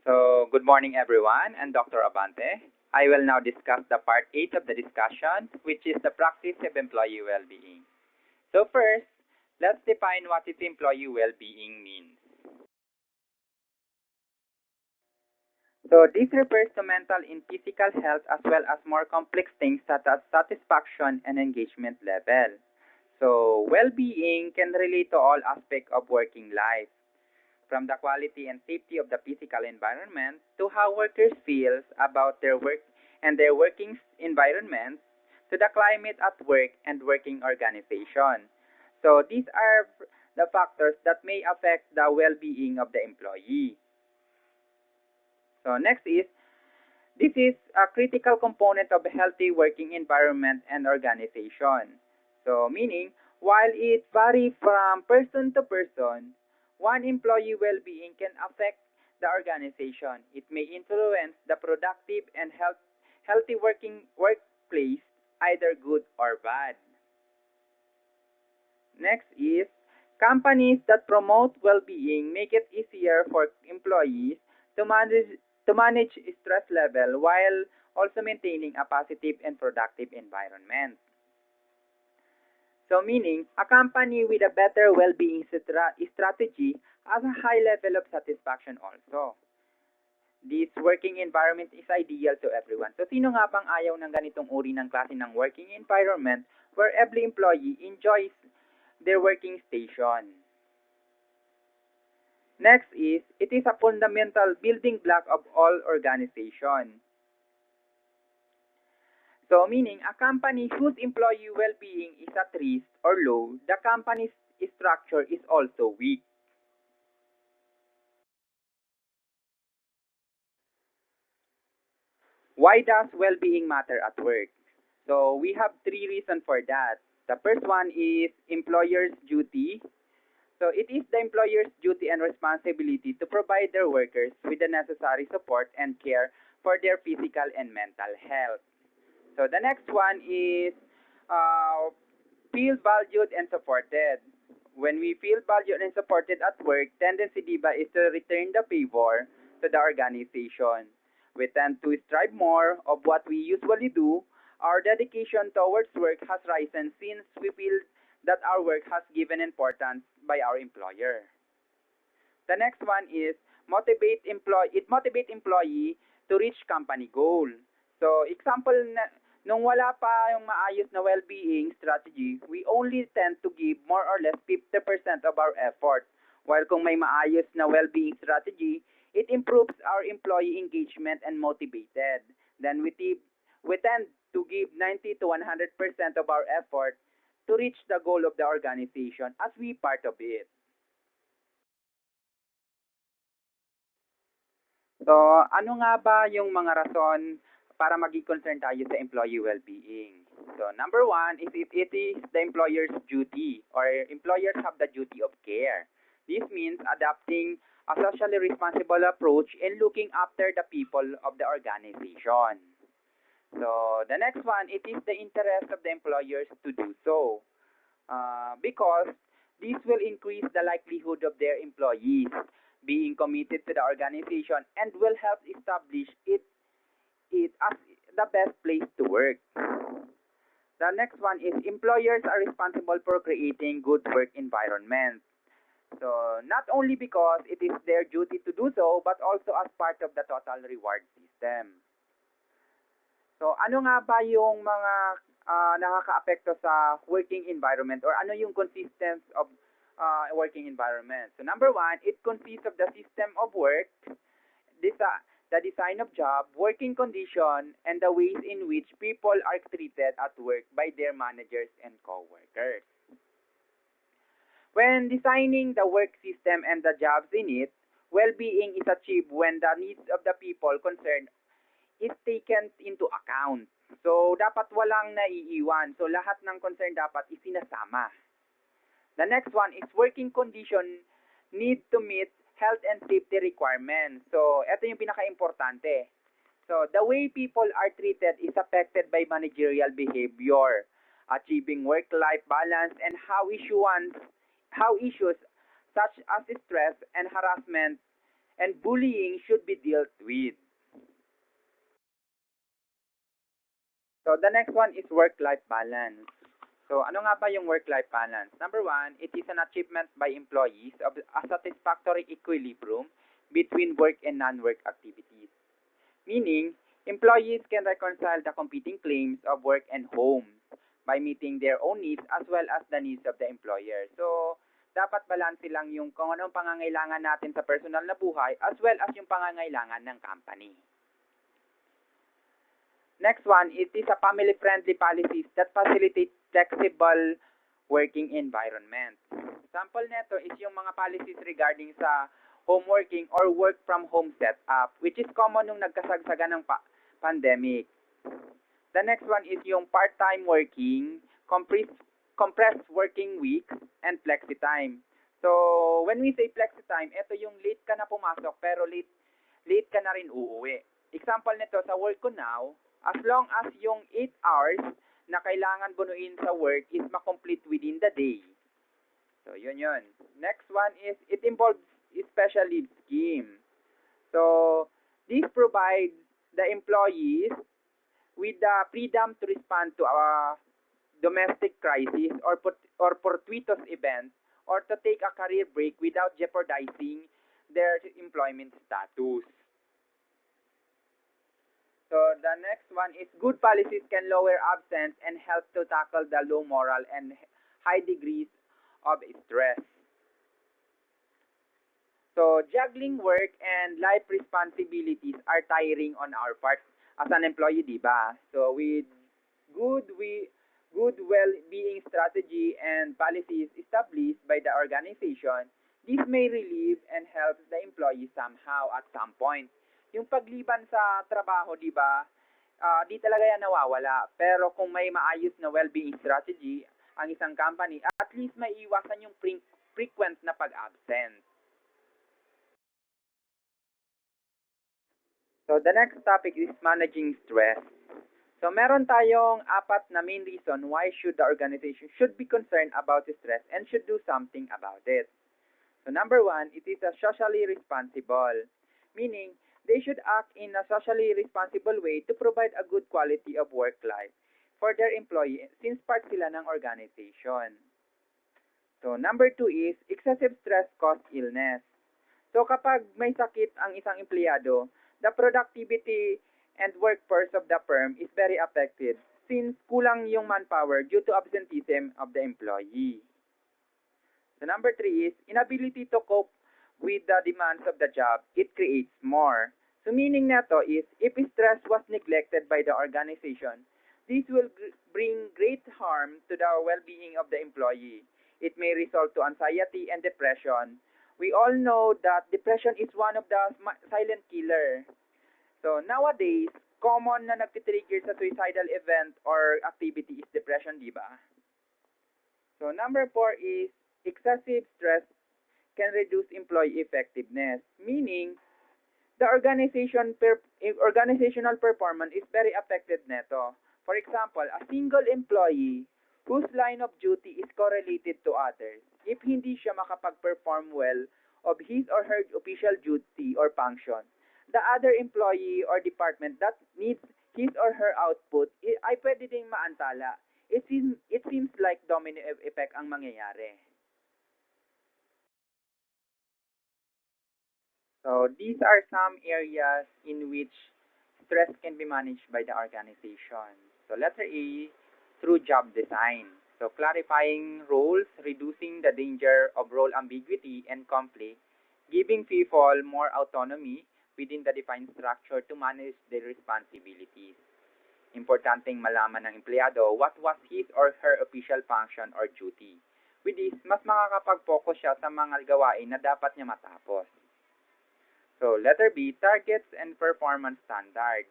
So, good morning everyone, and Dr. Abante. I will now discuss the part 8 of the discussion, which is the practice of employee well-being. So first, let's define what is employee well-being means. So this refers to mental and physical health as well as more complex things such as satisfaction and engagement level. So well-being can relate to all aspects of working life, from the quality and safety of the physical environment to how workers feel about their work and their working environment to the climate at work and working organization. So these are the factors that may affect the well-being of the employee. So next is, this is a critical component of a healthy working environment and organization. So meaning, while it varies from person to person, one employee well-being can affect the organization. It may influence the productive and healthy workplace, either good or bad. Next is, companies that promote well-being make it easier for employees to manage stress level while also maintaining a positive and productive environment. So meaning, a company with a better well-being strategy has a high level of satisfaction also. This working environment is ideal to everyone. So sino nga bang ayaw ng ganitong uri ng klase ng working environment where every employee enjoys their working station? Next is, it is a fundamental building block of all organization. So meaning, a company whose employee well-being is at risk or low, the company's structure is also weak. Why does well-being matter at work? So we have three reasons for that. The first one is employer's duty. So it is the employer's duty and responsibility to provide their workers with the necessary support and care for their physical and mental health. So the next one is feel valued and supported. When we feel valued and supported at work, tendency diba is to return the favor to the organization. We tend to strive more of what we usually do. Our dedication towards work has risen since we feel that our work has given importance by our employer. The next one is it motivate employee to reach company goal. So example nung wala pa yung maayos na well-being strategy, we only tend to give more or less 50% of our effort. While kung may maayos na well-being strategy, it improves our employee engagement and motivated. Then we tend to give 90 to 100% of our effort to reach the goal of the organization as we part of it. So, ano nga ba yung mga rason para maging concerned tayo sa employee well-being? So, number one is it is the employer's duty, or employers have the duty of care. This means adopting a socially responsible approach in looking after the people of the organization. So, the next one, it is the interest of the employers to do so. Because this will increase the likelihood of their employees being committed to the organization and will help establish it as the best place to work. The next one is employers are responsible for creating good work environment. So not only because it is their duty to do so, but also as part of the total reward system. So ano nga ba yung mga nakakaapekto sa working environment, or ano yung consistence of working environment? So number one, it consists of the system of work, the design of job, working condition, and the ways in which people are treated at work by their managers and co-workers. When designing the work system and the jobs in it, well-being is achieved when the needs of the people concerned is taken into account. So, dapat walang naiiwan. So, lahat ng concern dapat isinasama. The next one is working condition need to meet health and safety requirements. So, ito yung pinaka-importante. So, the way people are treated is affected by managerial behavior, achieving work-life balance, and how issues such as stress and harassment and bullying should be dealt with. So the next one is work-life balance. So ano nga ba yung work-life balance? Number one, it is an achievement by employees of a satisfactory equilibrium between work and non-work activities. Meaning, employees can reconcile the competing claims of work and home by meeting their own needs as well as the needs of the employer. So, dapat balanse lang yung kung anong pangangailangan natin sa personal na buhay as well as yung pangangailangan ng company. Next one, it is a family-friendly policies that facilitate flexible working environment. Sample neto is yung mga policies regarding sa home working or work from home setup, which is common nung nagkasagsagan ng pandemic. The next one is yung part-time working, compressed working weeks, and flexi time. So, when we say flexi time, ito yung late ka na pumasok pero late ka na rin uuwi. Example nito sa work ko now, as long as yung 8 hours na kailangan bunuin sa work is makomplete within the day. So, yun. Next one is, it involves special leave scheme. So, this provides the employees with the freedom to respond to a domestic crisis or fortuitous event or to take a career break without jeopardizing their employment status. So, the next one is good policies can lower absence and help to tackle the low moral and high degrees of stress. So, juggling work and life responsibilities are tiring on our part as an employee, di ba? So, with good well-being strategy and policies established by the organization, this may relieve and help the employee somehow at some point. Yung pagliban sa trabaho, di ba, di talaga yan nawawala. Pero kung may maayos na well-being strategy ang isang company, at least may iwasan yung frequent na pag-absent. So, the next topic is managing stress. So, meron tayong 4 na main reason why should the organization should be concerned about stress and should do something about it. So, number 1, it is a socially responsible, meaning they should act in a socially responsible way to provide a good quality of work life for their employee since part sila ng organization. So, number 2 is excessive stress cause illness. So, kapag may sakit ang isang empleyado, the productivity and workforce of the firm is very affected since kulang yung manpower due to absenteeism of the employee. So number 3 is inability to cope with the demands of the job. It creates more. So meaning nato is if stress was neglected by the organization, this will bring great harm to the well-being of the employee. It may result to anxiety and depression. We all know that depression is one of the silent killer. So nowadays, common na nagtitrigger sa suicidal event or activity is depression, di ba? So number 4 is excessive stress can reduce employee effectiveness, meaning the organizational performance is very affected neto. For example, a single employee whose line of duty is correlated to others, if hindi siya makapag-perform well of his or her official duty or function, the other employee or department that needs his or her output ay pwede ding maantala. It seems like domino effect ang mangyayari. So these are some areas in which stress can be managed by the organization. So letter A, through job design. So clarifying roles, reducing the danger of role ambiguity and conflict, giving people more autonomy within the defined structure to manage their responsibilities. Importanteng malaman ng empleyado what was his or her official function or duty. With this, mas makakapag-focus siya sa mga gawain na dapat niya matapos. So, letter B, targets and performance standards.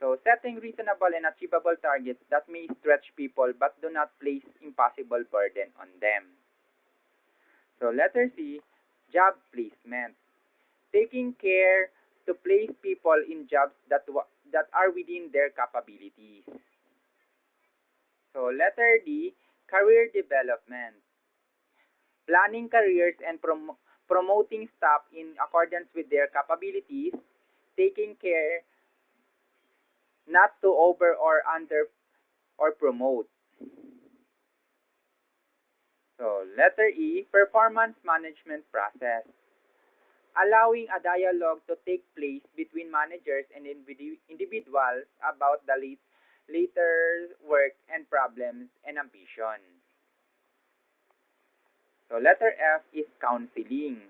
So, setting reasonable and achievable targets that may stretch people but do not place impossible burden on them. So, letter C, job placement. Taking care to place people in jobs that are within their capabilities. So, letter D, career development. Planning careers and promoting staff in accordance with their capabilities, taking care not to over or under or promote. So, letter E, performance management process. Allowing a dialogue to take place between managers and individuals about the later work and problems and ambition. So, letter F is counseling.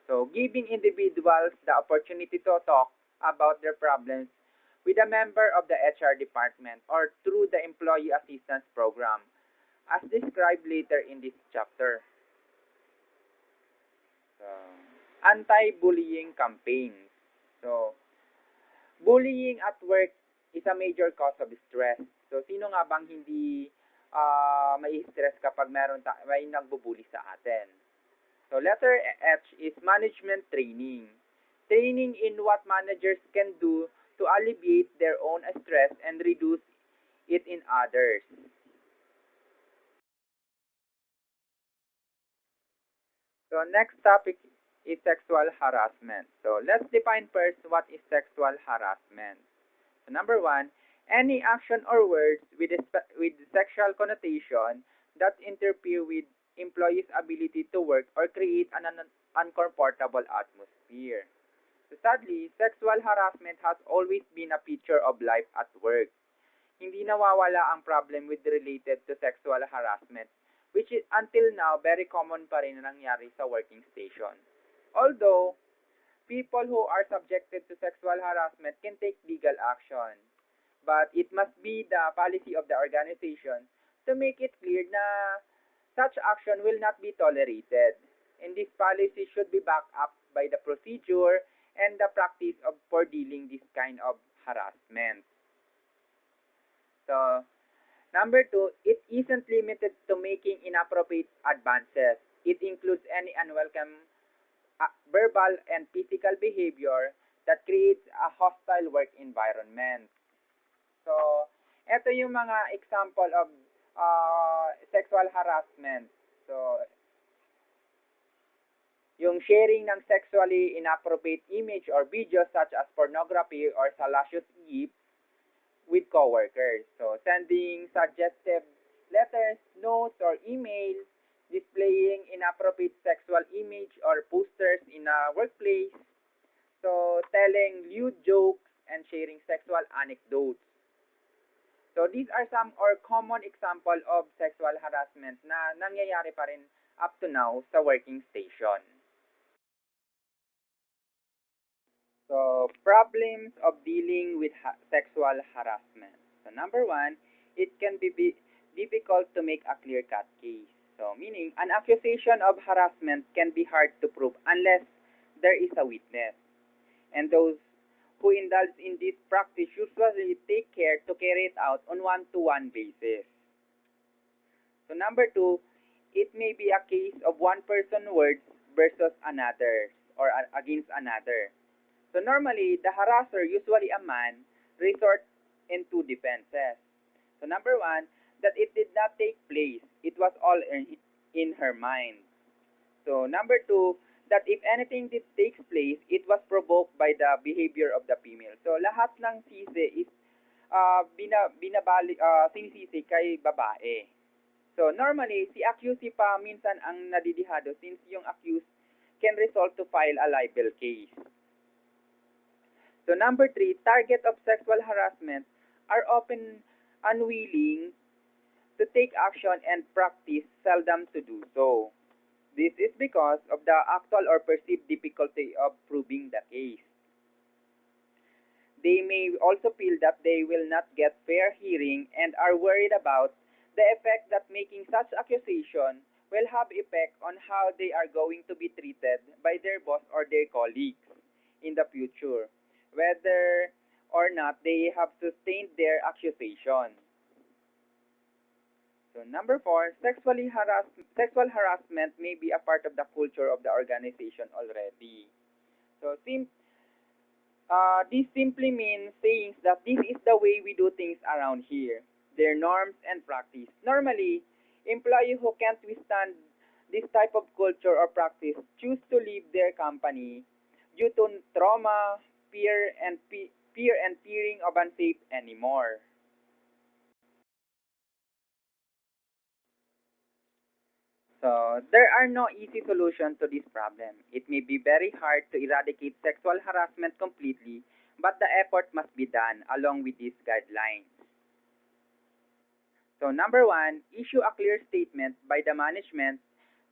So, giving individuals the opportunity to talk about their problems with a member of the HR department or through the employee assistance program, as described later in this chapter. So, anti-bullying campaigns. So, bullying at work is a major cause of stress. So, sino nga bang hindi may stress kapag may nagbubuli sa atin? So, letter H is management training. Training in what managers can do to alleviate their own stress and reduce it in others. So, next topic is sexual harassment. So, let's define first what is sexual harassment. So, number one, any action or words with sexual connotation that interfere with employees' ability to work or create an uncomfortable atmosphere. So sadly, sexual harassment has always been a feature of life at work. Hindi nawawala ang problem with related to sexual harassment, which is until now very common pa rin na nangyari sa working station. Although, people who are subjected to sexual harassment can take legal action, but it must be the policy of the organization to make it clear na such action will not be tolerated, and this policy should be backed up by the procedure and the practice of for dealing this kind of harassment. So, number two, it isn't limited to making inappropriate advances. It includes any unwelcome verbal and physical behavior that creates a hostile work environment. So, ito yung mga example of sexual harassment. So, yung sharing ng sexually inappropriate image or videos such as pornography or salacious gifts with coworkers. So, sending suggestive letters, notes, or emails, displaying inappropriate sexual image or posters in a workplace. So, telling lewd jokes and sharing sexual anecdotes. So, these are some or common example of sexual harassment na nangyayari pa rin up to now sa working station. So, problems of dealing with sexual harassment. So, number one, it can be difficult to make a clear-cut case. So, meaning, an accusation of harassment can be hard to prove unless there is a witness. And those who indulge in this practice usually take care to carry it out on one-to-one basis. So, number two, it may be a case of one person words versus another or against another. So, normally, the harasser, usually a man, resort in two defenses. So, number one, that it did not take place. It was all in her mind. So, number two, that if anything that takes place, it was provoked by the behavior of the female. So, lahat ng sisi is sinisisi kay babae. So, normally, si accusee pa minsan ang nadidihado since yung accused can result to file a libel case. So, number three, target of sexual harassment are often unwilling to take action and practice seldom to do so. This is because of the actual or perceived difficulty of proving the case. They may also feel that they will not get fair hearing and are worried about the effect that making such accusation will have effect on how they are going to be treated by their boss or their colleagues in the future, whether or not they have sustained their accusation. So, number four, sexual harassment may be a part of the culture of the organization already. So, this simply means saying that this is the way we do things around here, their norms and practice. Normally, employees who can't withstand this type of culture or practice choose to leave their company due to trauma, fear and fearing of unsafe anymore. So, there are no easy solutions to this problem. It may be very hard to eradicate sexual harassment completely, but the effort must be done along with these guidelines. So, number one, issue a clear statement by the management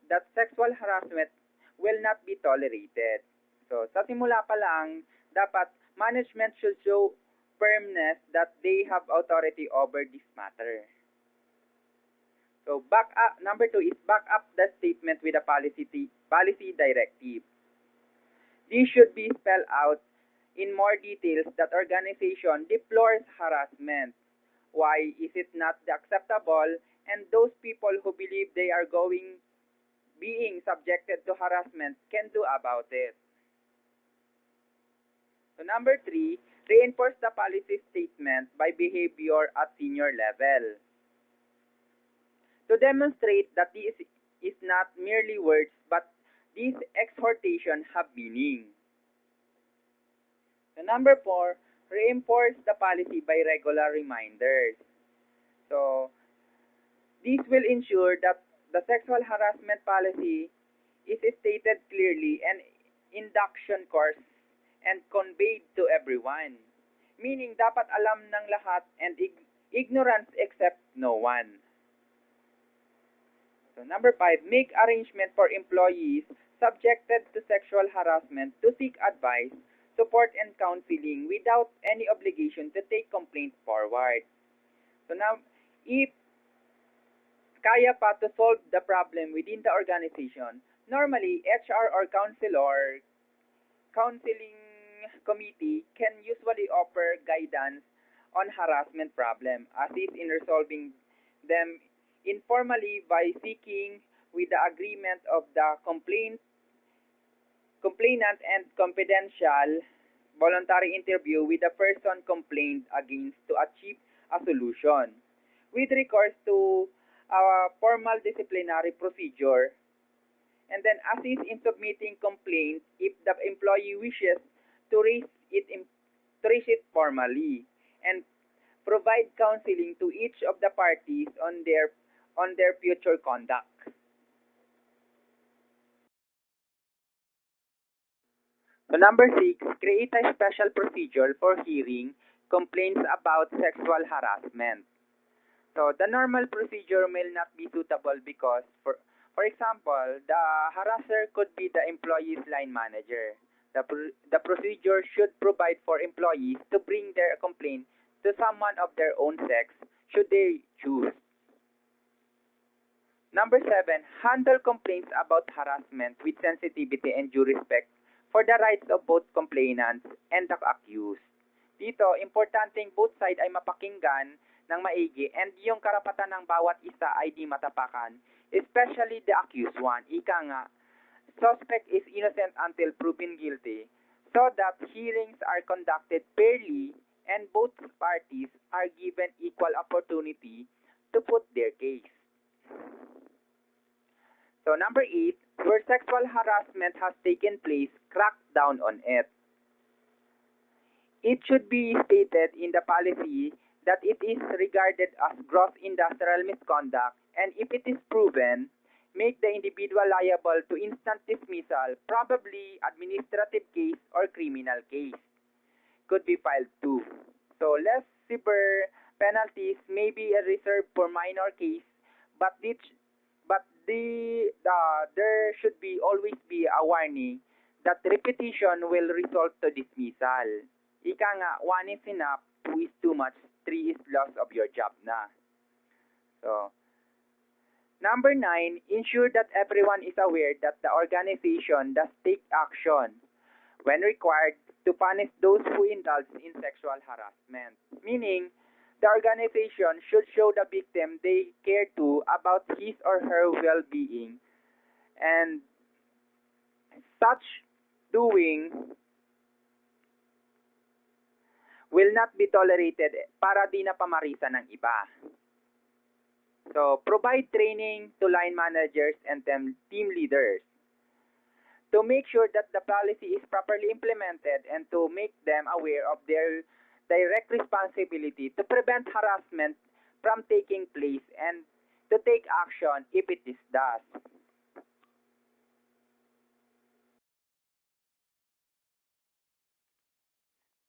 that sexual harassment will not be tolerated. So, sa simula pa lang, dapat management should show firmness that they have authority over this matter. So back up, number two is back up the statement with a policy directive. This should be spelled out in more details that organization deplores harassment. Why is it not acceptable? And those people who believe they are being subjected to harassment can do about it. So number three, reinforce the policy statement by behavior at senior level. To demonstrate that this is not merely words, but these exhortations have meaning. So number four, reinforce the policy by regular reminders. So this will ensure that the sexual harassment policy is stated clearly and induction course and conveyed to everyone. Meaning dapat alam ng lahat and ignorance except no one. So number five, make arrangement for employees subjected to sexual harassment to seek advice, support, and counseling without any obligation to take complaints forward. So now, if kaya pa to solve the problem within the organization, normally HR or counseling committee can usually offer guidance on harassment problem, assist in resolving them informally by seeking with the agreement of the complainant and confidential voluntary interview with the person complained against to achieve a solution. With regards to a formal disciplinary procedure, and then assist in submitting complaints if the employee wishes to raise it formally, and provide counseling to each of the parties on their future conduct. So number six, create a special procedure for hearing complaints about sexual harassment. So the normal procedure may not be suitable because, for example, the harasser could be the employee's line manager. The procedure should provide for employees to bring their complaint to someone of their own sex should they choose. Number seven, handle complaints about harassment with sensitivity and due respect for the rights of both complainants and the accused. Dito, importanteng both side ay mapakinggan ng maigi and yung karapatan ng bawat isa ay di matapakan, especially the accused one. Ika nga, suspect is innocent until proven guilty, so that hearings are conducted fairly and both parties are given equal opportunity to put their case. So number eight, where sexual harassment has taken place, crack down on it. It should be stated in the policy that it is regarded as gross industrial misconduct, and if it is proven, make the individual liable to instant dismissal, probably administrative case or criminal case. Could be filed too. So less severe penalties may be reserved for minor case, but there should be always be a warning that repetition will result to dismissal. Ika nga, one is enough, two is too much, three is loss of your job na. So, number nine, ensure that everyone is aware that the organization does take action when required to punish those who indulge in sexual harassment. Meaning, the organization should show the victim they care to about his or her well-being, and such doing will not be tolerated para di na pamarisan ng iba. So, provide training to line managers and team leaders to make sure that the policy is properly implemented and to make them aware of their direct responsibility to prevent harassment from taking place and to take action if it is does.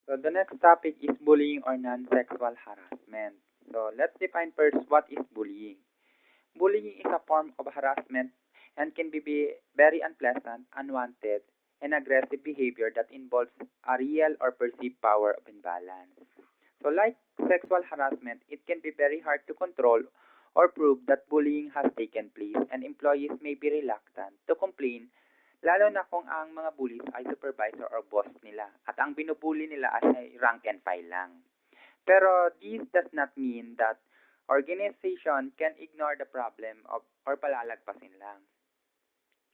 So the next topic is bullying or non-sexual harassment. So let's define first what is bullying. Bullying is a form of harassment and can be very unpleasant, unwanted, and aggressive behavior that involves a real or perceived power of imbalance. So like sexual harassment, it can be very hard to control or prove that bullying has taken place and employees may be reluctant to complain lalo na kung ang mga bullies ay supervisor or boss nila at ang binubully nila ay rank and file lang. Pero this does not mean that organization can ignore the problem of or palalagpasin lang.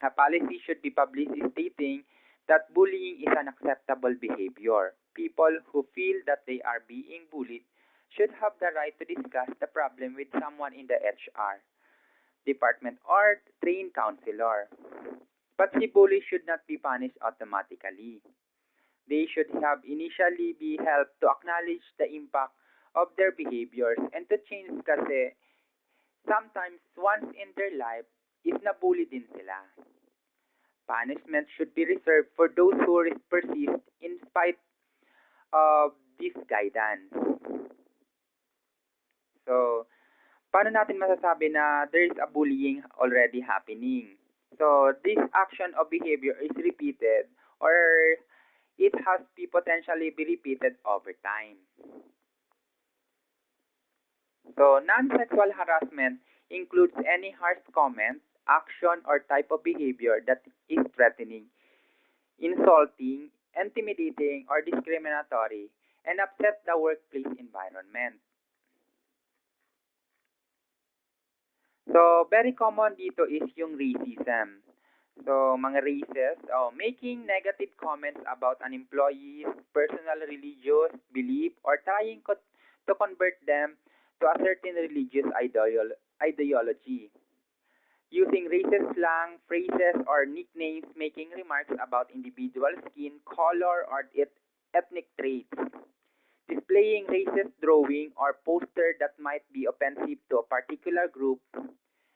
A policy should be published stating that bullying is an acceptable behavior. People who feel that they are being bullied should have the right to discuss the problem with someone in the HR department or trained counselor. But the bully should not be punished automatically. They should have initially be helped to acknowledge the impact of their behaviors and to change kasi sometimes once in their life is nabully din sila. Punishment should be reserved for those who persist in spite of this guidance. So, paano natin masasabi na there is a bullying already happening? So, this action or behavior is repeated or it has be potentially be repeated over time. So, non-sexual harassment includes any harsh comment, action, or type of behavior that is threatening, insulting, intimidating, or discriminatory and upset the workplace environment. So, very common dito is yung racism. So, mga races, making negative comments about an employee's personal religious belief or trying to convert them to a certain religious ideology. Using racist slang, phrases, or nicknames, making remarks about individual skin, color, or ethnic traits. Displaying racist drawing or poster that might be offensive to a particular group.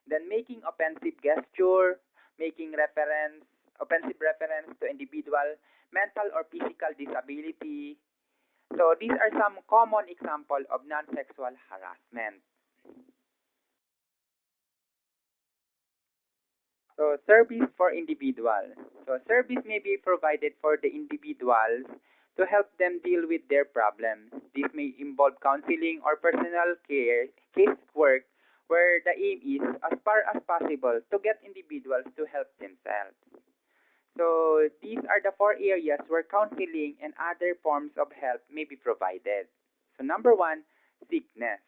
Then making offensive gesture, making offensive reference to individual mental or physical disability. So these are some common examples of non-sexual harassment. So service for individuals. So service may be provided for the individuals to help them deal with their problems. This may involve counseling or personal care, casework, where the aim is, as far as possible, to get individuals to help themselves. So these are the four areas where counseling and other forms of help may be provided. So number one, sickness.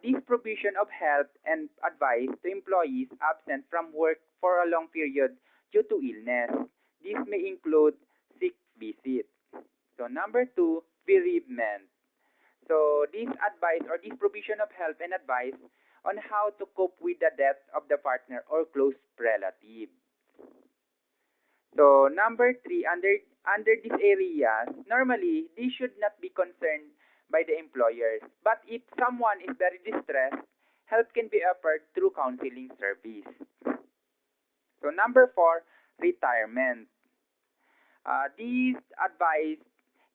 This provision of help and advice to employees absent from work for a long period due to illness. This may include sick visit. So number two, bereavement. So this advice or this provision of help and advice on how to cope with the death of the partner or close relative. So number three, under these areas, normally they should not be concerned by the employers. But if someone is very distressed, help can be offered through counseling service. So number four, retirement. These advice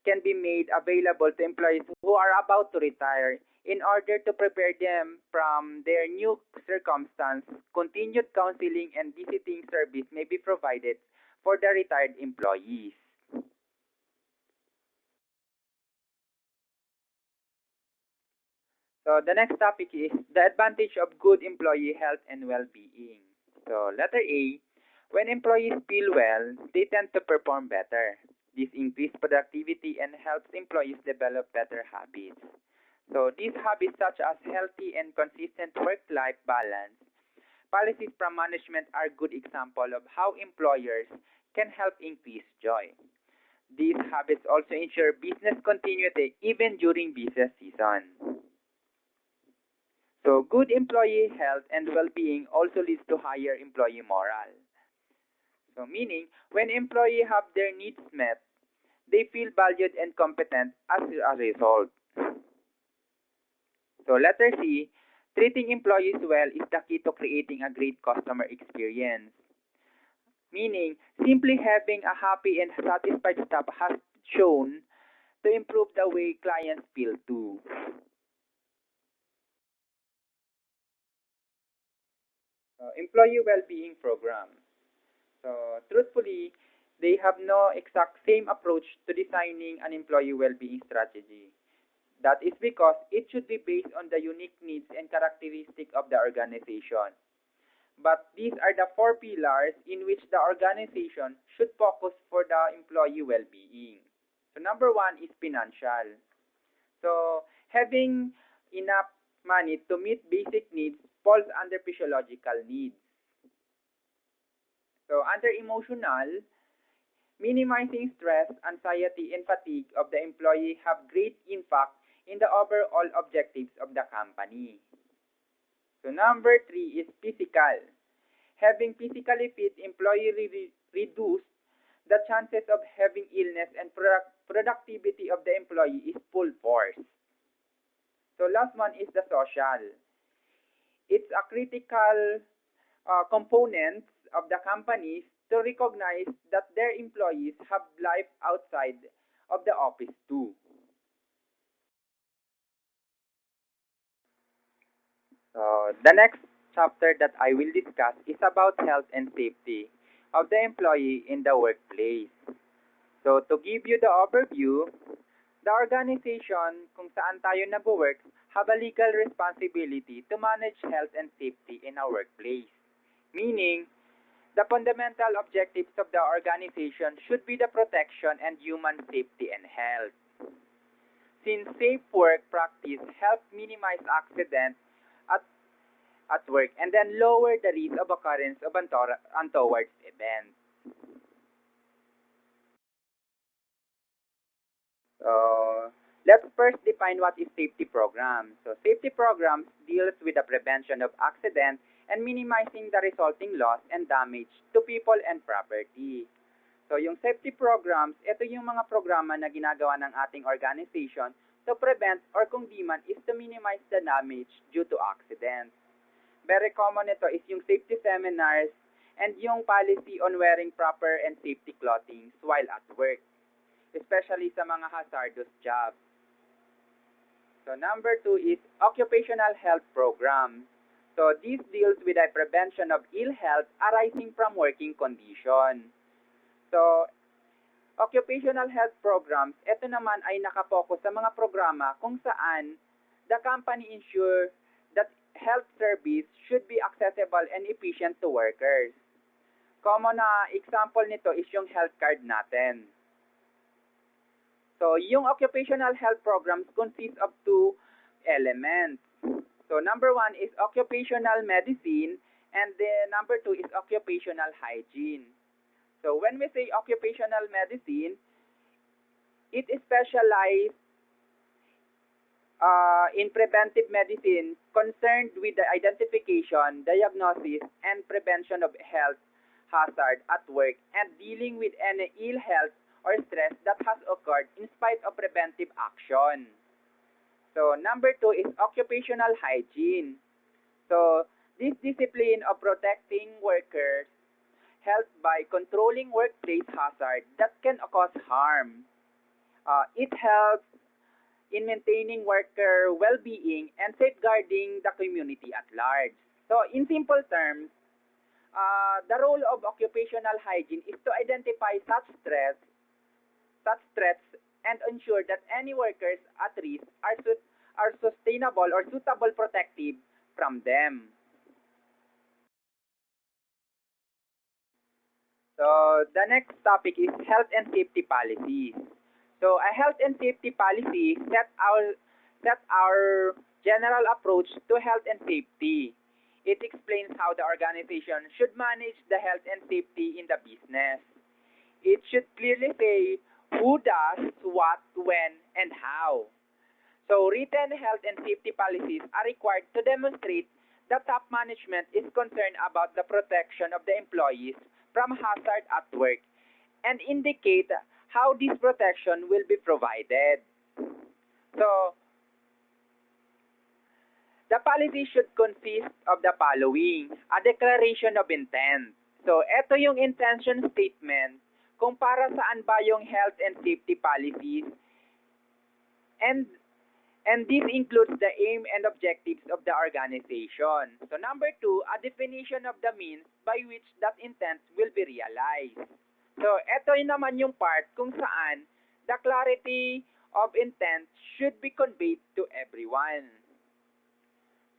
can be made available to employees who are about to retire in order to prepare them from their new circumstance. Continued counseling and visiting service may be provided for the retired employees. So the next topic is the advantage of good employee health and well-being. So letter A, when employees feel well, they tend to perform better. This increases productivity and helps employees develop better habits. So these habits such as healthy and consistent work-life balance, policies from management are good example of how employers can help increase joy. These habits also ensure business continuity even during business season. So good employee health and well-being also leads to higher employee morale. So meaning, when employees have their needs met, they feel valued and competent as a result. So letter C, treating employees well is the key to creating a great customer experience. Meaning, simply having a happy and satisfied staff has shown to improve the way clients feel too. Employee well-being program. So truthfully, they have no exact same approach to designing an employee well-being strategy. That is because it should be based on the unique needs and characteristics of the organization. But these are the four pillars in which the organization should focus for the employee well-being. So number one is financial. So having enough money to meet basic needs falls under physiological needs. So under emotional, minimizing stress, anxiety, and fatigue of the employee have great impact in the overall objectives of the company. So number three is physical. Having physically fit employee reduce the chances of having illness and productivity of the employee is full force. So last one is the social. It's a critical component of the companies to recognize that their employees have life outside of the office too. The next chapter that I will discuss is about health and safety of the employee in the workplace. So to give you the overview, the organization kung saan tayo nag-work have a legal responsibility to manage health and safety in our workplace. Meaning, the fundamental objectives of the organization should be the protection and human safety and health. Since safe work practice helps minimize accidents at, at work and then lower the risk of occurrence of untoward events. Let's first define what is safety program. So safety programs deals with the prevention of accidents and minimizing the resulting loss and damage to people and property. So yung safety programs, ito yung mga programa na ginagawa ng ating organization to prevent or kung di man is to minimize the damage due to accidents. Very common ito is yung safety seminars and yung policy on wearing proper and safety clothing while at work, especially sa mga hazardous jobs. So number two is occupational health program. So this deals with the prevention of ill health arising from working condition. So occupational health programs, ito naman ay nakapokus sa mga programa kung saan the company ensure that health service should be accessible and efficient to workers. Common na example nito is yung health card natin. So, yung occupational health programs consist of two elements. So, number one is occupational medicine and the number two is occupational hygiene. So, when we say occupational medicine, it is specialized in preventive medicine concerned with the identification, diagnosis, and prevention of health hazard at work and dealing with any ill health or stress that has occurred in spite of preventive action. So number two is occupational hygiene. So this discipline of protecting workers' health by controlling workplace hazard that can cause harm. It helps in maintaining worker well-being and safeguarding the community at large. So in simple terms, the role of occupational hygiene is to identify such threats and ensure that any workers at risk are sustainable or suitable protective from them. So the next topic is health and safety policies. So a health and safety policy set our general approach to health and safety. It explains how the organization should manage the health and safety in the business. It should clearly say who does what, when, and how. So written health and safety policies are required to demonstrate that top management is concerned about the protection of the employees from hazard at work and indicate how this protection will be provided. So the policy should consist of the following: a declaration of intent. So ito yung intention statement kung para saan ba yung health and safety policies, and this includes the aim and objectives of the organization. So number 2, a definition of the means by which that intent will be realized. So ito naman yung part kung saan the clarity of intent should be conveyed to everyone.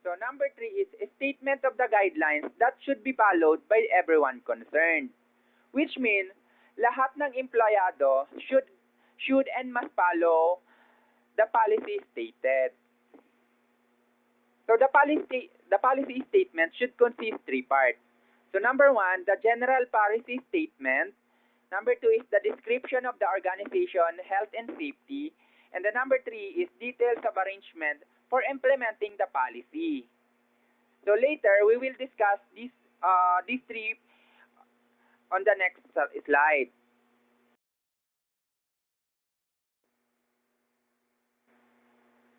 So number 3 is a statement of the guidelines that should be followed by everyone concerned, which means lahat ng empleyado should and must follow the policy stated. So the policy statement should consist 3 parts. So number 1, the general policy statement. Number 2 is the description of the organization, health and safety. And the number 3 is details of arrangement for implementing the policy. So later, we will discuss these 3 on the next slide.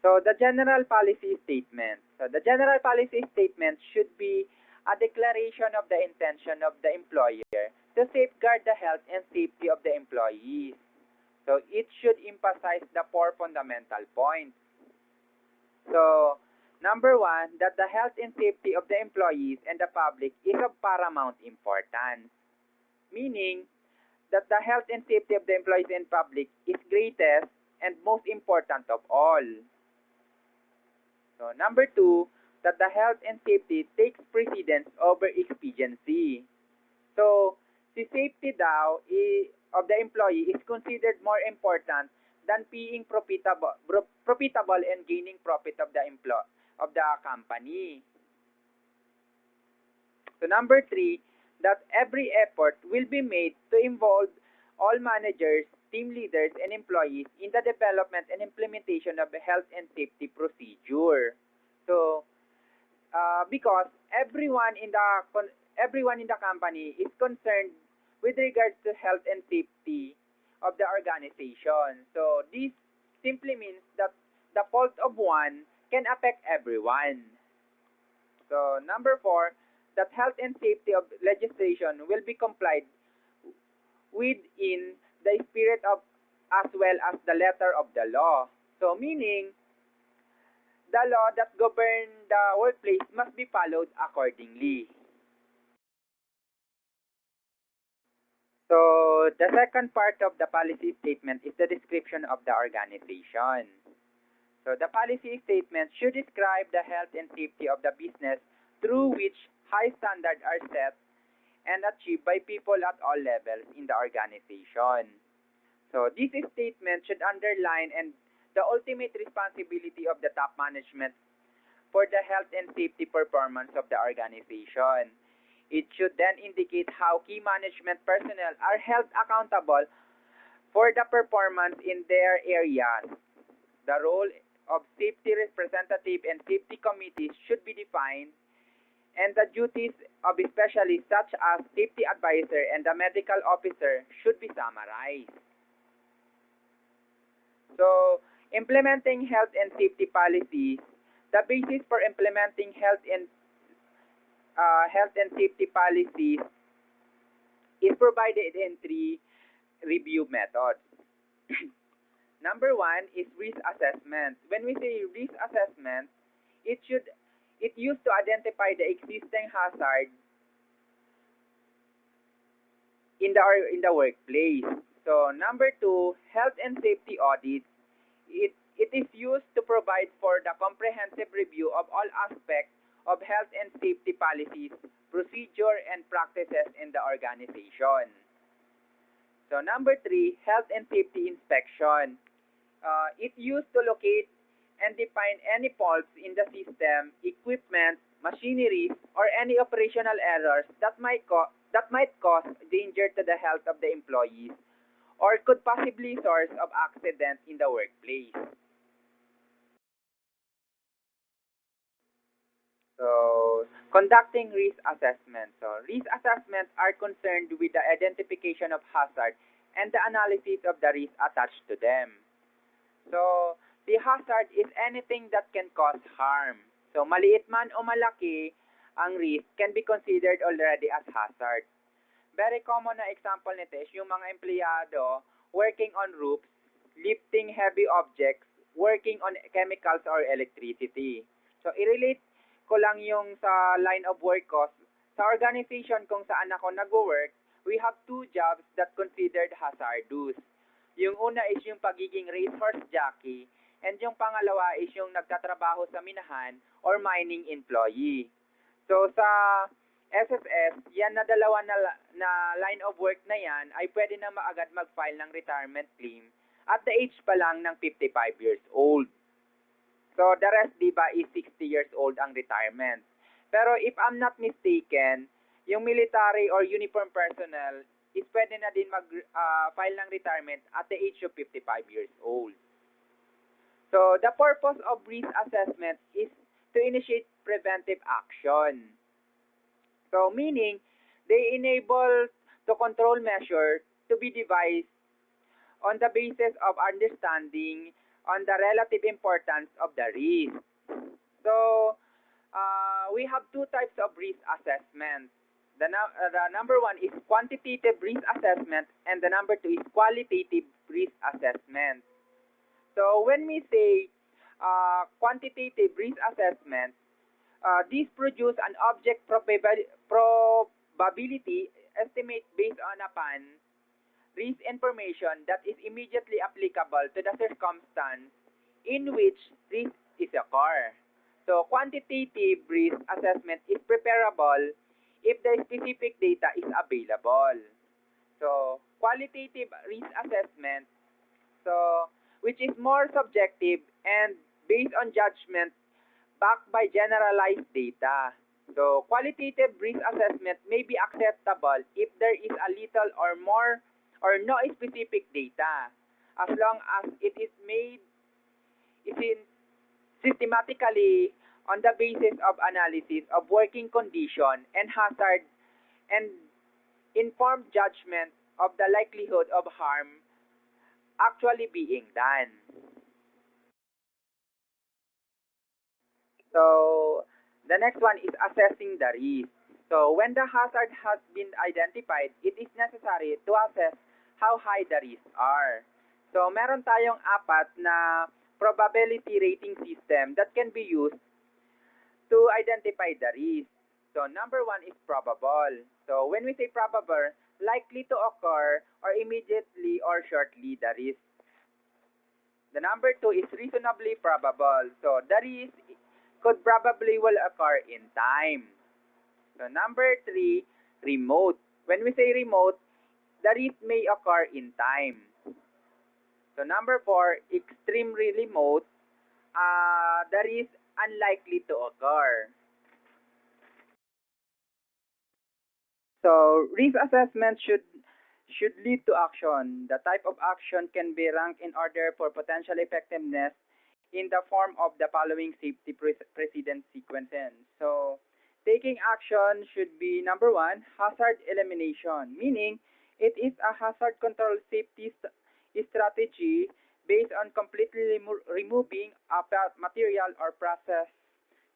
So the general policy statement. So the general policy statement should be a declaration of the intention of the employer to safeguard the health and safety of the employees. So it should emphasize the 4 fundamental points. So number 1, that the health and safety of the employees and the public is of paramount importance, meaning that the health and safety of the employees and public is greatest and most important of all. So number 2, that the health and safety takes precedence over expediency. So the safety daw of the employee is considered more important than being profitable and gaining profit of the company. So number 3, that every effort will be made to involve all managers, team leaders, and employees in the development and implementation of the health and safety procedure. So because everyone in the company is concerned with regards to health and safety of the organization. So this simply means that the fault of one can affect everyone. So number 4, that health and safety of legislation will be complied with in the spirit of as well as the letter of the law. So meaning the law that govern the workplace must be followed accordingly. So the second part of the policy statement is the description of the organization. So the policy statement should describe the health and safety of the business through which high standards are set and achieved by people at all levels in the organization. So this statement should underline and the ultimate responsibility of the top management for the health and safety performance of the organization. It should then indicate how key management personnel are held accountable for the performance in their areas. The role of safety representative and safety committees should be defined, and the duties of specialists such as safety advisor and the medical officer should be summarized. So, implementing health and safety policies. The basis for implementing health and safety policies is provided in 3 review methods. Number 1 is risk assessment. When we say risk assessment, it used to identify the existing hazard in the workplace. So number 2, health and safety audits. It is used to provide for the comprehensive review of all aspects of health and safety policies, procedure, and practices in the organization. So number 3, health and safety inspection. It used to locate and define any faults in the system, equipment, machinery, or any operational errors that might cause danger to the health of the employees or could possibly source of accident in the workplace. So, conducting risk assessment. So, risk assessments are concerned with the identification of hazard and the analysis of the risk attached to them. So, the hazard is anything that can cause harm. So, maliit man o malaki, ang risk can be considered already as hazard. Very common na example nito is yung mga empleyado working on roofs, lifting heavy objects, working on chemicals or electricity. So, i-relate ko lang yung sa line of work ko. Sa organization kung saan ako nag-work, we have two jobs that considered hazardous. Yung una is yung pagiging racehorse jockey, and yung pangalawa is yung nagtatrabaho sa minahan or mining employee. So sa SSS, yan na dalawa na line of work na yan ay pwede na maagad mag-file ng retirement claim at the age pa lang ng 55 years old. So the rest, diba, is 60 years old ang retirement. Pero if I'm not mistaken, yung military or uniform personnel is pwede na din mag-file ng retirement at the age of 55 years old. So, the purpose of risk assessment is to initiate preventive action. So, meaning, they enable to control measures to be devised on the basis of understanding on the relative importance of the risk. So, we have two types of risk assessment. The number one is quantitative risk assessment, and the number two is qualitative risk assessment. So when we say quantitative risk assessment, these produce an object probability estimate based upon risk information that is immediately applicable to the circumstance in which risk is occur. So quantitative risk assessment is preparable if the specific data is available. So, qualitative risk assessment, so which is more subjective and based on judgment backed by generalized data. So, qualitative risk assessment may be acceptable if there is a little or more or no specific data, as long as it is made systematically on the basis of analysis of working condition and hazard and informed judgment of the likelihood of harm actually being done. So, the next one is assessing the risk. So, when the hazard has been identified, it is necessary to assess how high the risks are. So, meron tayong apat na probability rating system that can be used to identify the risk. So, number one is probable. So, when we say probable, likely to occur or immediately or shortly the risk. The number two is reasonably probable. So, the risk could probably will occur in time. So, number three, remote. When we say remote, the risk may occur in time. So, number four, extremely remote. The risk unlikely to occur. So, risk assessment should lead to action. The type of action can be ranked in order for potential effectiveness in the form of the following safety precedent sequences. So, taking action should be number one, hazard elimination, meaning it is a hazard control safety strategy based on completely removing a material or process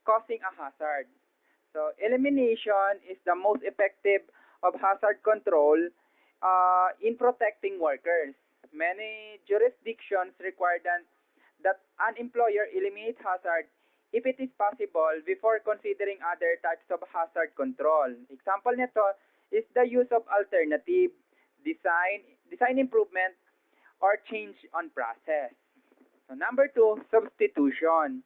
causing a hazard. So, elimination is the most effective of hazard control in protecting workers. Many jurisdictions require that an employer eliminate hazard if it is possible before considering other types of hazard control. Example nito is the use of alternative, design improvement, or change on process. So number two, substitution.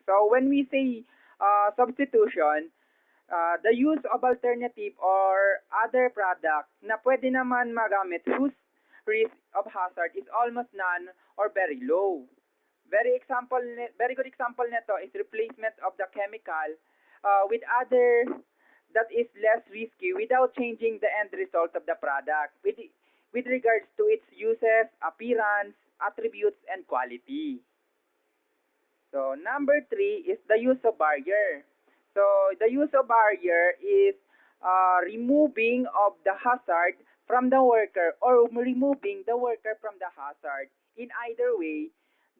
So when we say substitution, the use of alternative or other product na pwede naman magamit whose risk of hazard is almost none or very low. Very good example nito is replacement of the chemical with other that is less risky without changing the end result of the product with regards to its uses, appearance, attributes, and quality. So number three is the use of barrier. So the use of barrier is removing of the hazard from the worker or removing the worker from the hazard. In either way,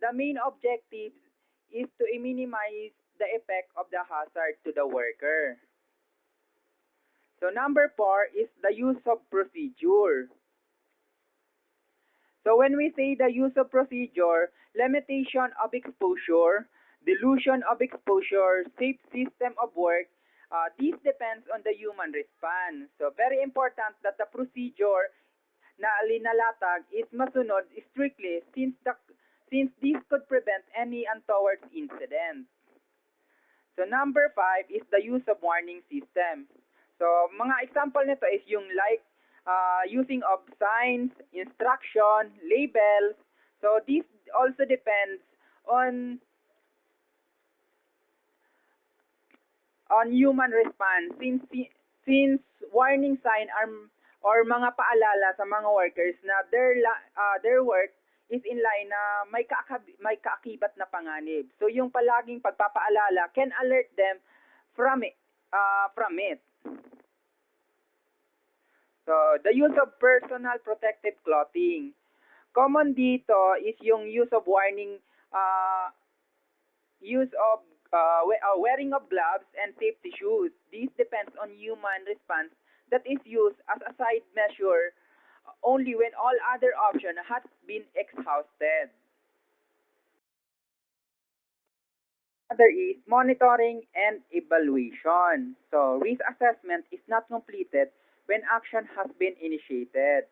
the main objective is to minimize the effect of the hazard to the worker. So number 4 is the use of procedure. So when we say the use of procedure, limitation of exposure, dilution of exposure, safe system of work, this depends on the human response. So very important that the procedure na linalatag is masunod strictly since this could prevent any untoward incident. So number 5 is the use of warning system. So mga example nito is yung like using of signs, instruction, labels. So this also depends on human response since warning sign are or mga paalala sa mga workers na their work is in line na may kaakibat na panganib. So yung palaging pagpapaalala can alert them from it. So the use of personal protective clothing. Common dito is yung use of warning wearing of gloves and safety shoes. This depends on human response that is used as a side measure only when all other option has been exhausted. Other is monitoring and evaluation. So risk assessment is not completed when action has been initiated.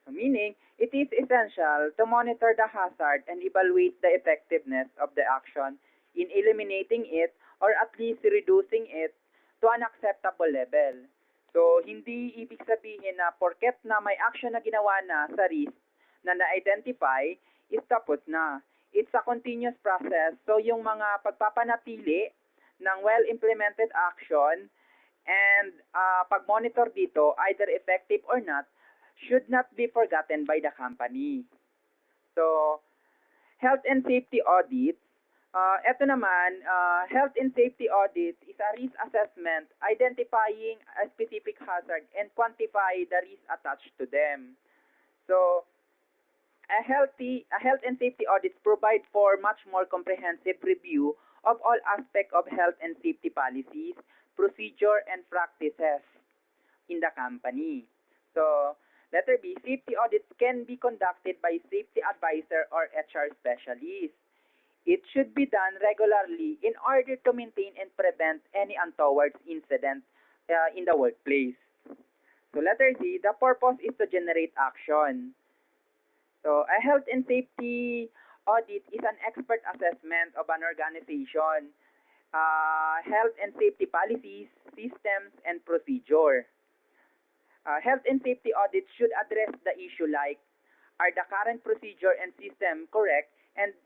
So meaning, it is essential to monitor the hazard and evaluate the effectiveness of the action in eliminating it or at least reducing it to an acceptable level. So, hindi ibig sabihin na porket na may action na ginawa na sa risk na na-identify, is tapos na. It's a continuous process. So, yung mga pagpapanatili ng well-implemented action and pag-monitor dito, either effective or not, should not be forgotten by the company. So, health and safety audit. Ito naman, health and safety audit is a risk assessment identifying a specific hazard and quantify the risk attached to them. So, a health and safety audits provide for much more comprehensive review of all aspects of health and safety policies, procedure, and practices in the company. So, letter B, safety audits can be conducted by safety advisor or HR specialist. It should be done regularly in order to maintain and prevent any untoward incident in the workplace. So letter C, the purpose is to generate action. So a health and safety audit is an expert assessment of an organization, health and safety policies, systems, and procedure. Health and safety audits should address the issue like, are the current procedure and system correct and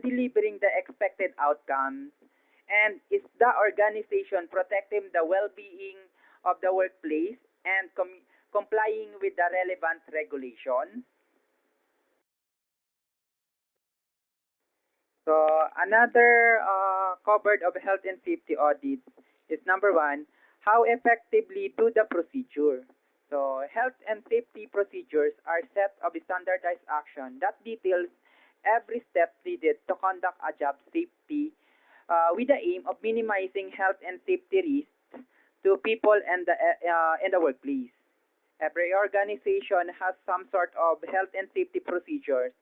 delivering the expected outcomes? And is the organization protecting the well-being of the workplace and complying with the relevant regulations? So another covered of health and safety audits is number 1, how effectively do the procedure? So health and safety procedures are set of standardized action that details every step needed to conduct a job safety with the aim of minimizing health and safety risks to people and the workplace. Every organization has some sort of health and safety procedures,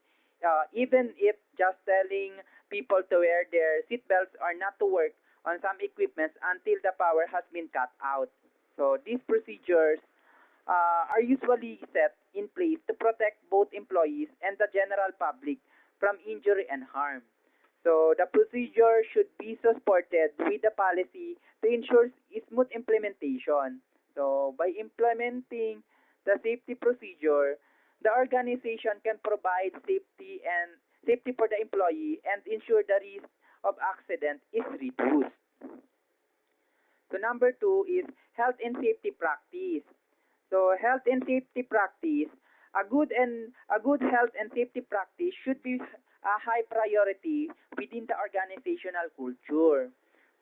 even if just telling people to wear their seatbelts or not to work on some equipments until the power has been cut out. So these procedures are usually set in place to protect both employees and the general public from injury and harm. So the procedure should be supported with the policy to ensure smooth implementation. So by implementing the safety procedure, the organization can provide safety for the employee and ensure the risk of accident is reduced. So number 2 is health and safety practice. So health and safety practice, a good health and safety practice should be a high priority within the organizational culture.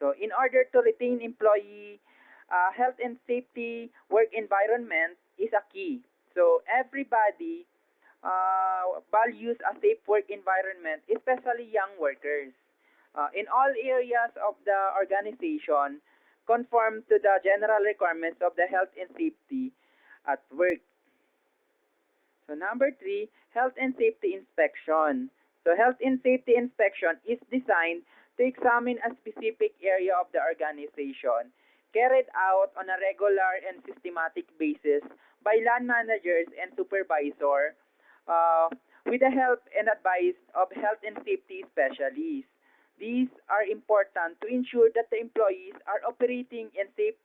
So in order to retain employee, health and safety work environment is a key. So everybody values a safe work environment, especially young workers. In all areas of the organization, conform to the general requirements of the health and safety at work. So number three, health and safety inspection. So health and safety inspection is designed to examine a specific area of the organization, carried out on a regular and systematic basis by land managers and supervisor, uh, with the help and advice of health and safety specialists. These are important to ensure that the employees are operating in safe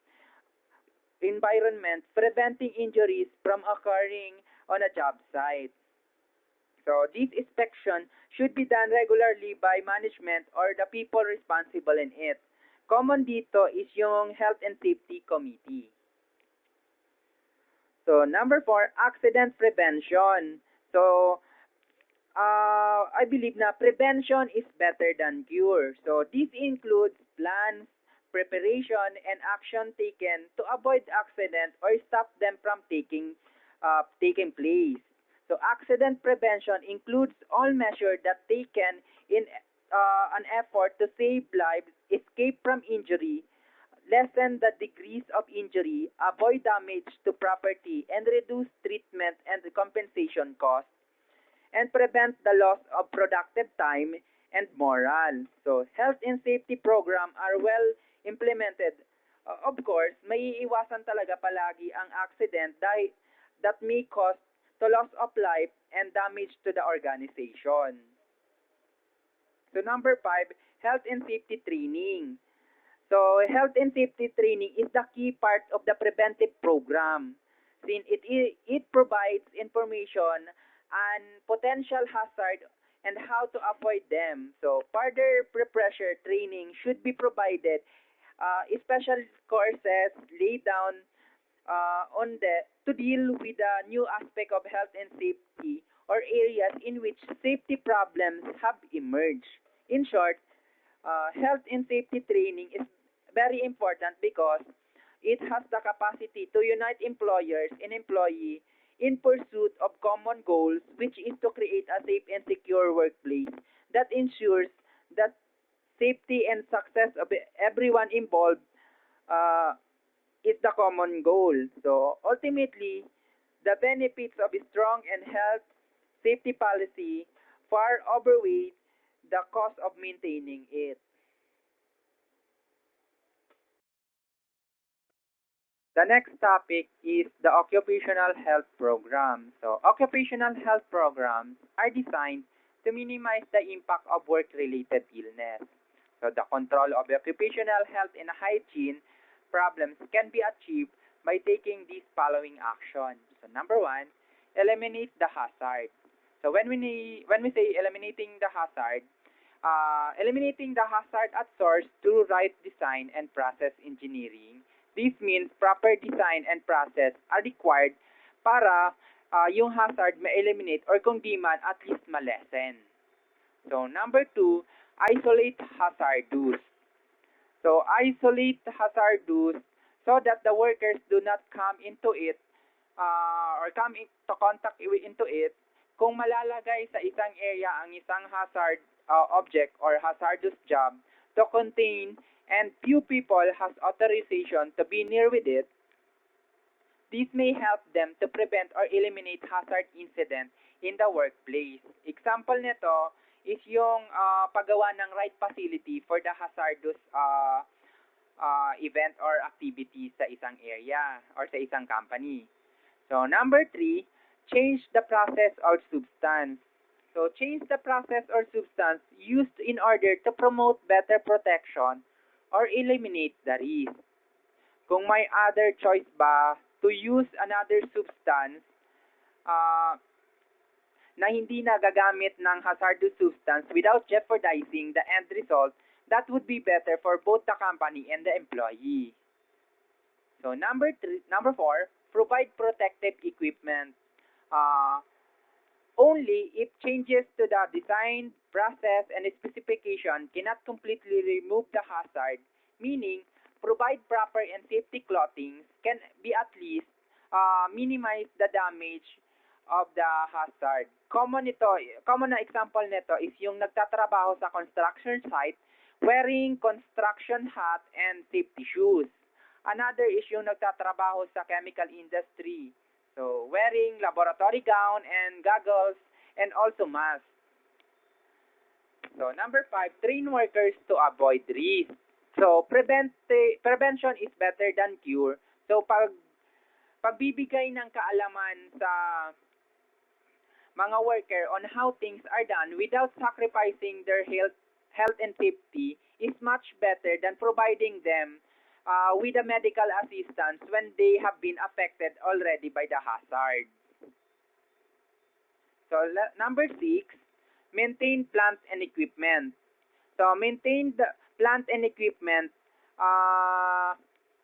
environment, preventing injuries from occurring on a job site. So this inspection should be done regularly by management or the people responsible in it. Common dito is yung Health and Safety Committee. So number four, accident prevention. So I believe na prevention is better than cure. So this includes plans, preparation, and action taken to avoid accident or stop them from taking place. So accident prevention includes all measures that taken in an effort to save lives, escape from injury, lessen the degrees of injury, avoid damage to property, and reduce treatment and compensation costs, and prevent the loss of productive time and moral. So, health and safety program are well implemented. Of course, may iiwasan talaga palagi ang accident dahil that may cause to loss of life and damage to the organization. So, number five, health and safety training. So, health and safety training is the key part of the preventive program since it provides information on potential hazard and how to avoid them. So, further pre-pressure training should be provided, special courses laid down on the to deal with the new aspect of health and safety or areas in which safety problems have emerged. In short, health and safety training is very important because it has the capacity to unite employers and employee in pursuit of common goals, which is to create a safe and secure workplace that ensures that safety and success of everyone involved uh, is the common goal. So ultimately, the benefits of a strong and health safety policy far outweigh the cost of maintaining it. The next topic is the occupational health program. So, occupational health programs are designed to minimize the impact of work-related illness. So, the control of occupational health and hygiene problems can be achieved by taking these following actions. So, number one, eliminate the hazard. So, when we say eliminating the hazard at source through right design and process engineering. This means proper design and process are required para yung hazard ma-eliminate or kung di man at least ma-lessen. So number two, isolate hazardous. So isolate hazardous so that the workers do not come into it or come into contact into it kung malalagay sa isang area ang isang hazard object or hazardous job to contain and few people has authorization to be near with it, this may help them to prevent or eliminate hazard incident in the workplace. Example nito is yung paggawa ng right facility for the hazardous event or activity sa isang area or sa isang company. So number three, change the process or substance. So change the process or substance used in order to promote better protection or eliminate the risk. Kung may other choice ba to use another substance uh, na hindi nagagamit ng hazardous substance without jeopardizing the end result, that would be better for both the company and the employee. So number four, provide protective equipment. Only if changes to the design, process, and specification cannot completely remove the hazard, meaning provide proper and safety clothing can be at least minimize the damage of the hazard. Common na example nito is yung nagtatrabaho sa construction site wearing construction hat and safety shoes. Another is yung nagtatrabaho sa chemical industry. So, wearing laboratory gown and goggles and also mask. So, number 5, train workers to avoid risk. So, prevention is better than cure. So, pagbibigay ng kaalaman sa mga worker on how things are done without sacrificing their health and safety is much better than providing them with a medical assistance when they have been affected already by the hazard. So, number 6, maintain plant and equipment. So, maintain the plant and equipment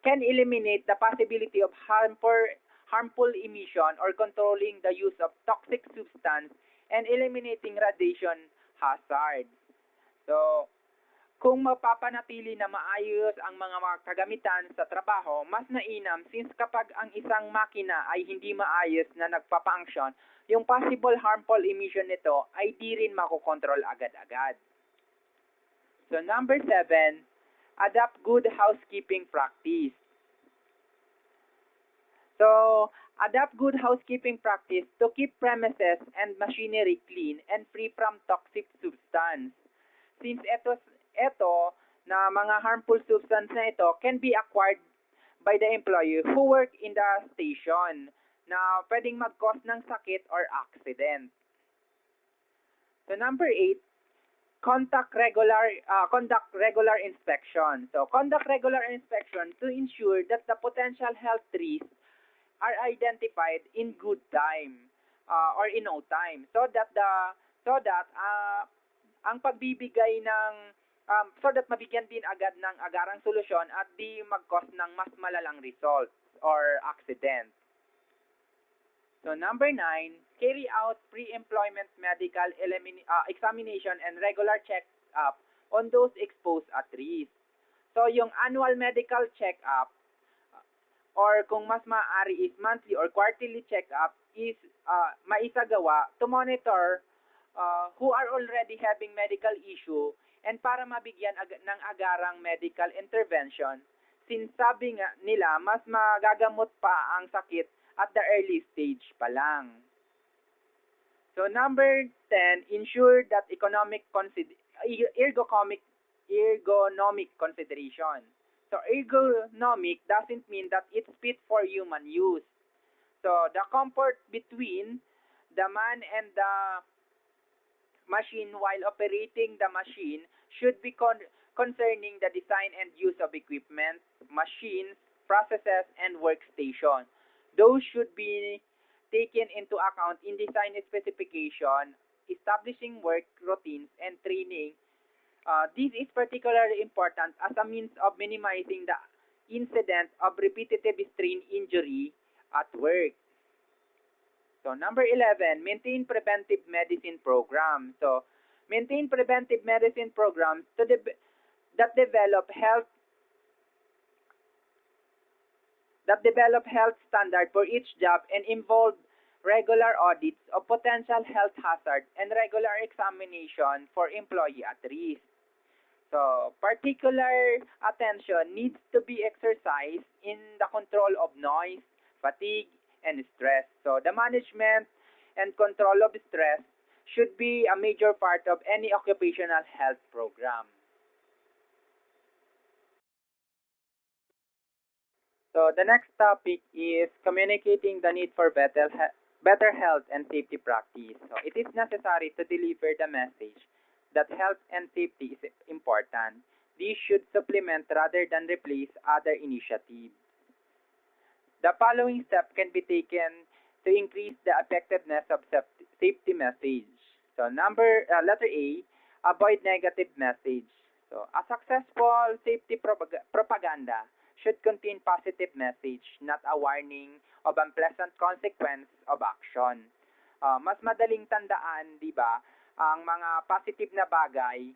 can eliminate the possibility of harmful emission or controlling the use of toxic substance and eliminating radiation hazards. So, kung mapapanatili na maayos ang mga kagamitan sa trabaho, mas mainam since kapag ang isang makina ay hindi maayos na nagpa-function, yung possible harmful emission nito ay di rin makokontrol agad-agad. So, number 7, adopt good housekeeping practice. So, adopt good housekeeping practice to keep premises and machinery clean and free from toxic substance. Since ito na mga harmful substance na ito can be acquired by the employee who work in the station na pwedeng mag-cause ng sakit or accident. So, number 8, conduct regular inspection. So, conduct regular inspection to ensure that the potential health risks are identified in good time or in no time so that ang pagbibigay ng so that mabigyan din agad ng agarang solusyon at di mag-cause ng mas malalang results or accident. So, number 9, carry out pre-employment medical examination and regular check-up on those exposed at risk. So, yung annual medical check-up or kung mas maaari is monthly or quarterly check-up is maisagawa to monitor who are already having medical issue and para mabigyan ng agarang medical intervention since sabi nga nila mas magagamot pa ang sakit at the early stage pa lang. So, number 10, ensure that ergonomic consideration. So, ergonomic doesn't mean that it's fit for human use. So, the comfort between the man and the machine while operating the machine should be concerning the design and use of equipment, machines, processes, and workstation. Those should be taken into account in design specification, establishing work routines, and training. This is particularly important as a means of minimizing the incident of repetitive strain injury at work. So, number 11, maintain preventive medicine program. So, maintain preventive medicine programs that develop health standard for each job and involve regular audits of potential health hazard and regular examination for employee at risk. So, particular attention needs to be exercised in the control of noise, fatigue, and stress. So, the management and control of stress should be a major part of any occupational health program. So, the next topic is communicating the need for better health and safety practice. So, it is necessary to deliver the message that health and safety is important. These should supplement rather than replace other initiatives. The following steps can be taken to increase the effectiveness of safety message. So, letter A, avoid negative message. So, a successful safety propaganda should contain positive message, not a warning of unpleasant consequence of action. Mas madaling tandaan, di ba, ang mga positive na bagay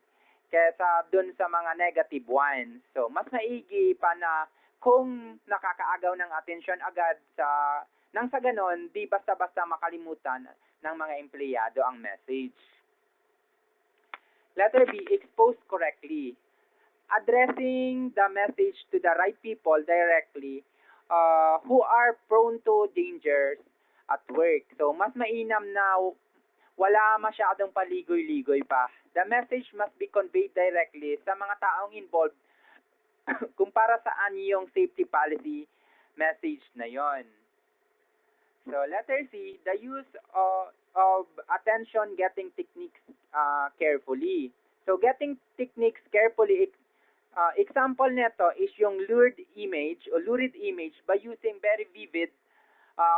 kesa dun sa mga negative ones. So, mas maigi pa na kung nakakaagaw ng atensyon agad nang sa ganon, di basta-basta makalimutan ng mga empleyado ang message. Letter B, expose correctly. Addressing the message to the right people directly who are prone to dangers at work. So, mas mainam na wala masyadong paligoy-ligoy pa. The message must be conveyed directly sa mga taong involved kung para saan yung safety policy message na yon. So, letter C, the use of attention getting techniques carefully. So, getting techniques carefully, example nito is yung lurid image by using very vivid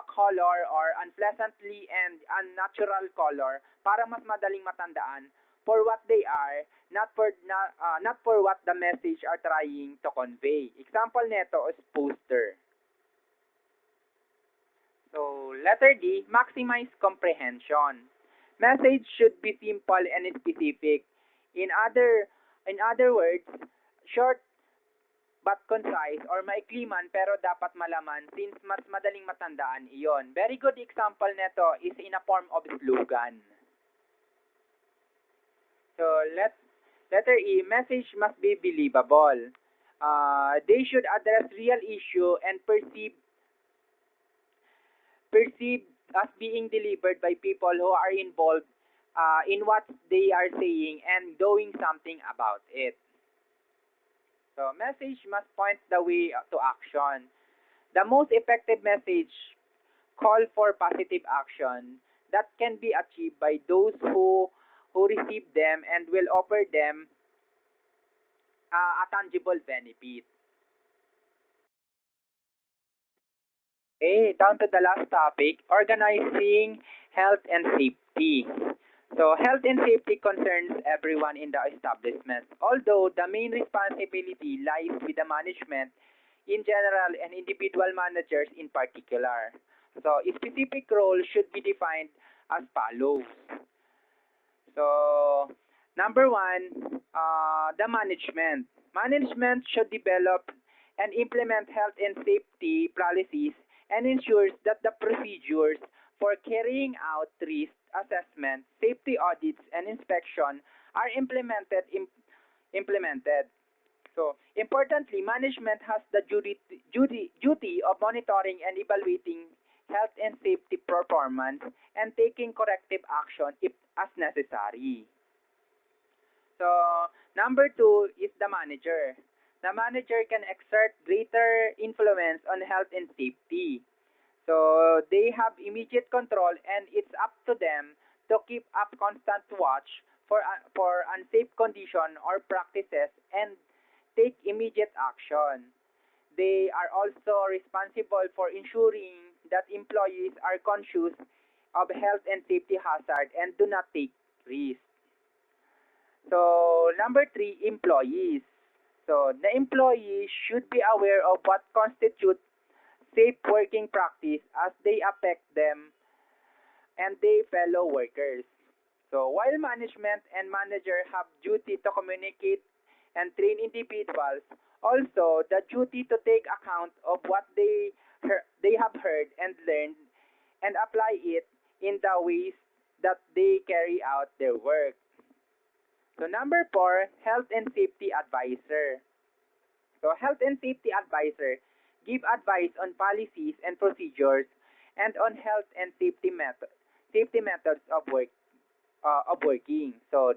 color or unpleasantly and unnatural color para mas madaling matandaan for what they are, not for what the message are trying to convey. Example nito is poster. So, letter D, maximize comprehension. Message should be simple and specific. In other words, short but concise or maikli man pero dapat malaman since mas madaling matandaan iyon. Very good example nito is in a form of slogan. So, letter E, message must be believable. They should address real issue and perceived as being delivered by people who are involved in what they are saying and doing something about it. So, message must point the way to action. The most effective message call for positive action that can be achieved by those who receive them and will offer them a tangible benefit. Okay, down to the last topic, organizing health and safety. So, health and safety concerns everyone in the establishment, although the main responsibility lies with the management in general and individual managers in particular. So, a specific role should be defined as follows. So, number one, the management. Management should develop and implement health and safety policies and ensures that the procedures for carrying out risk assessment, safety audits, and inspection are implemented. So, importantly, management has the duty of monitoring and evaluating health and safety performance and taking corrective action if as necessary. So, number two is the manager. The manager can exert greater influence on health and safety. So, they have immediate control and it's up to them to keep up constant watch for unsafe condition or practices and take immediate action. They are also responsible for ensuring that employees are conscious of health and safety hazard and do not take risks. So, number three, employees. So, the employees should be aware of what constitutes safe working practice as they affect them and their fellow workers. So, while management and manager have duty to communicate and train individuals, also the duty to take account of what they have heard and learned and apply it in the ways that they carry out their work. So, number four, health and safety advisor. So, health and safety advisor give advice on policies and procedures and on health and safety methods of working. So,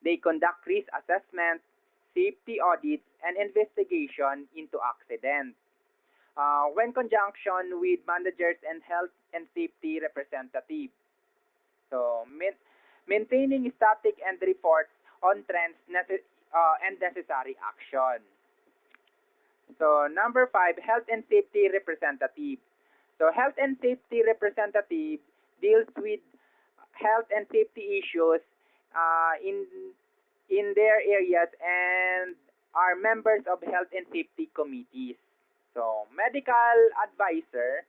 they conduct risk assessment, safety audits, and investigation into accidents. When conjunction with managers and health and safety representatives. So, maintaining static and reports on trends and necessary action. So, number five, health and safety representative. So, health and safety representative deals with health and safety issues in their areas and are members of health and safety committees. So, medical advisor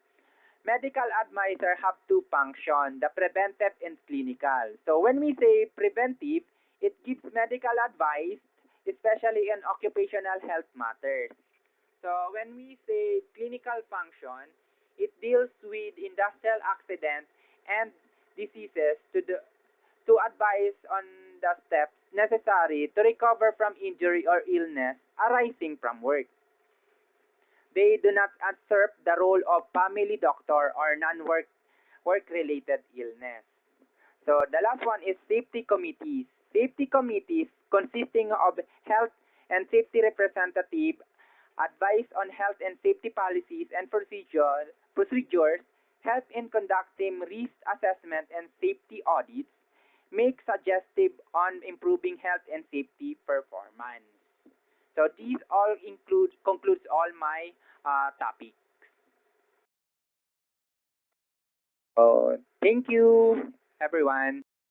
have two functions, the preventive and clinical. So, when we say preventive, It gives medical advice, especially in occupational health matters. So when we say clinical function, it deals with industrial accidents and diseases to advise on the steps necessary to recover from injury or illness arising from work. They do not usurp the role of family doctor or non-work work-related illness. So the last one is safety committees. Safety committees consisting of health and safety representative advise on health and safety policies and procedures, help in conducting risk assessment and safety audits, make suggestive on improving health and safety performance. So these all concludes all my topics. So thank you everyone.